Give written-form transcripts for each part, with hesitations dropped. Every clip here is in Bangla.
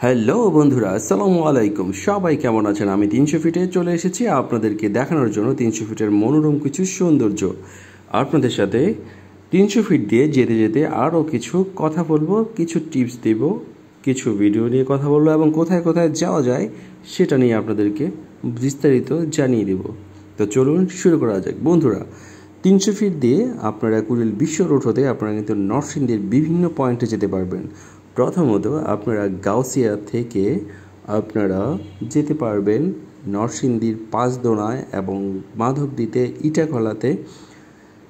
হ্যালো বন্ধুরা, আসসালামু আলাইকুম। সবাই কেমন আছেন? আমি 300 ফিটে চলে এসেছি আপনাদেরকে দেখানোর জন্য 300 ফিটের মনোরম কিছু সৌন্দর্য। আপনাদের সাথে 300 ফিট দিয়ে যেতে যেতে আরও কিছু কথা বলবো, কিছু টিপস দেব, কিছু ভিডিও নিয়ে কথা বলবো এবং কোথায় কোথায় যাওয়া যায় সেটা নিয়ে আপনাদেরকে বিস্তারিত জানিয়ে দেব। তো চলুন শুরু করা যাক। বন্ধুরা, 300 ফিট দিয়ে আপনারা কুড়িল বিশ্ব রোড হতে আপনারা কিন্তু নরসিংদীর বিভিন্ন পয়েন্টে যেতে পারবেন। প্রথমত আপনারা গাউসিয়া থেকে আপনারা যেতে পারবেন নরসিংদীর পাঁচদোনায় এবং মাধবদীতে ইটাখলাতে।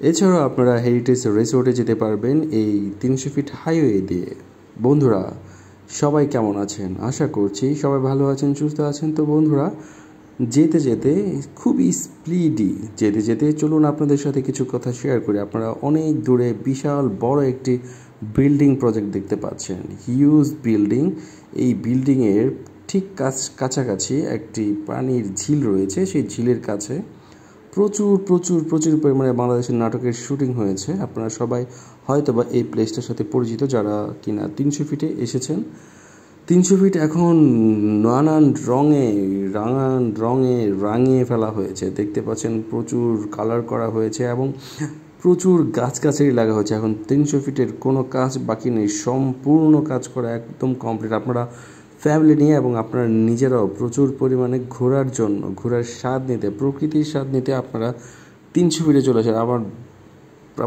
এছাড়াও আপনারা হেরিটেজ রিসোর্টে যেতে পারবেন এই 300 ফিট হাইওয়ে দিয়ে। বন্ধুরা, সবাই কেমন আছেন? আশা করছি সবাই ভালো আছেন, সুস্থ আছেন। তো বন্ধুরা, যেতে যেতে খুবই স্পিডি যেতে যেতে চলুন আপনাদের সাথে কিছু কথা শেয়ার করি। আপনারা অনেক দূরে বিশাল বড় একটি বিল্ডিং প্রজেক্ট দেখতে পাচ্ছেন, হিউজ বিল্ডিং। এই বিল্ডিংয়ের ঠিক কাছাকাছি একটি পানির ঝিল রয়েছে। সেই ঝিলের কাছে প্রচুর প্রচুর প্রচুর পরিমাণে বাংলাদেশের নাটকের শুটিং হয়েছে। আপনারা সবাই হয়তোবা এই প্লেসটার সাথে পরিচিত যারা কিনা 300 ফিটে এসেছেন। 300 ফিট এখন নানান রঙে রাঙিয়ে ফেলা হয়েছে। দেখতে পাচ্ছেন প্রচুর কালার করা হয়েছে এবং প্রচুর গাছগাছালি লাগা হয়েছে। এখন 300 ফিটের কোনো কাজ বাকি নেই, সম্পূর্ণ কাজ করা একদম কমপ্লিট। আপনারা ফ্যামিলি নিয়ে এবং আপনারা নিজেরাও প্রচুর পরিমাণে ঘোরার স্বাদ নিতে, প্রকৃতির স্বাদ নিতে আপনারা 300 ফিটে চলে আসেন।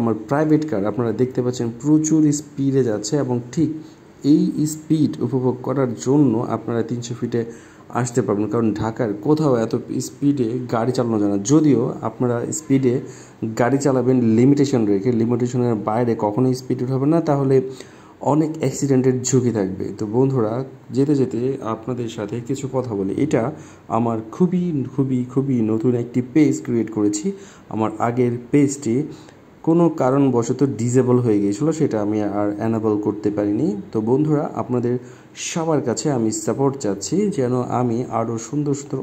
আমার প্রাইভেট কার আপনারা দেখতে পাচ্ছেন প্রচুর স্পিডে যাচ্ছে এবং ঠিক এই স্পিড উপভোগ করার জন্য আপনারা 300 ফিটে আসতে পারবেন। কারণ ঢাকার কোথাও এত স্পিডে গাড়ি চালানো যায় না। যদিও আপনারা স্পিডে গাড়ি চালাবেন লিমিটেশন রেখে, লিমিটেশনের বাইরে কখনোই স্পিড হবে না, তাহলে অনেক অ্যাক্সিডেন্টের ঝুঁকি থাকবে। তো বন্ধুরা, যেতে যেতে আপনাদের সাথে কিছু কথা বলি। এটা আমার খুবই খুবই খুবই নতুন একটি পেজ ক্রিয়েট করেছি। আমার আগের পেজটি কোনো কারণবশত ডিসেবল হয়ে গিয়েছিলো, সেটা আমি আর অ্যানাবল করতে পারিনি। তো বন্ধুরা, আপনাদের সবার কাছে আমি সাপোর্ট চাচ্ছি যেন আমি আরও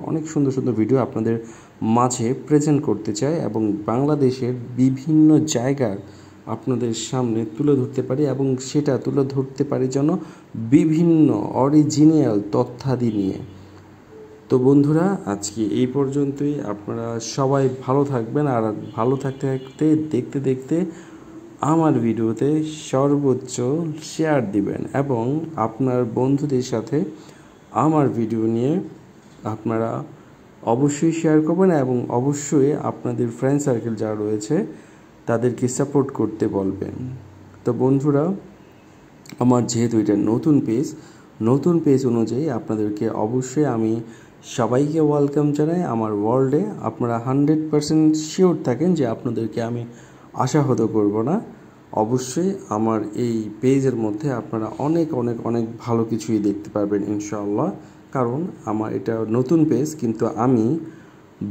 অনেক সুন্দর ভিডিও আপনাদের মাঝে প্রেজেন্ট করতে চাই এবং বাংলাদেশের বিভিন্ন জায়গার আপনাদের সামনে তুলে ধরতে পারি এবং সেটা তুলে ধরতে পারি যেন বিভিন্ন অরিজিনাল তথ্যাদি নিয়ে। তো বন্ধুরা, আজকে এই পর্যন্তই। আপনারা সবাই ভালো থাকবেন আর ভালো থাকতে থাকতে দেখতে দেখতে আমার ভিডিওতে সর্বোচ্চ শেয়ার দিবেন এবং আপনার বন্ধুদের সাথে আমার ভিডিও নিয়ে আপনারা অবশ্যই শেয়ার করবেন এবং অবশ্যই আপনাদের ফ্রেন্ড সার্কেল যারা রয়েছে তাদেরকে সাপোর্ট করতে বলবেন। তো বন্ধুরা, আমার যেহেতু এটা নতুন পেজ অনুযায়ী আপনাদেরকে অবশ্যই আমি সবাইকে ওয়েলকাম জানাই আমার ওয়ার্ল্ডে। আপনারা 100% শিওর থাকেন যে আপনাদেরকে আমি আশাহত করব না। অবশ্যই আমার এই পেজের মধ্যে আপনারা অনেক অনেক অনেক ভালো কিছুই দেখতে পারবেন ইনশাআল্লাহ। কারণ আমার এটা নতুন পেজ, কিন্তু আমি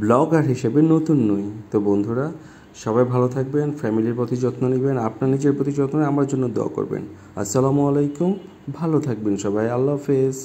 ব্লগার হিসেবে নতুন নই। তো বন্ধুরা, সবাই ভালো থাকবেন, ফ্যামিলির প্রতি যত্ন নেবেন, আপনার নিজের প্রতি যত্ন নিয়ে আমার জন্য দোয়া করবেন। আসসালামু আলাইকুম, ভালো থাকবেন সবাই, আল্লাহ হাফেজ।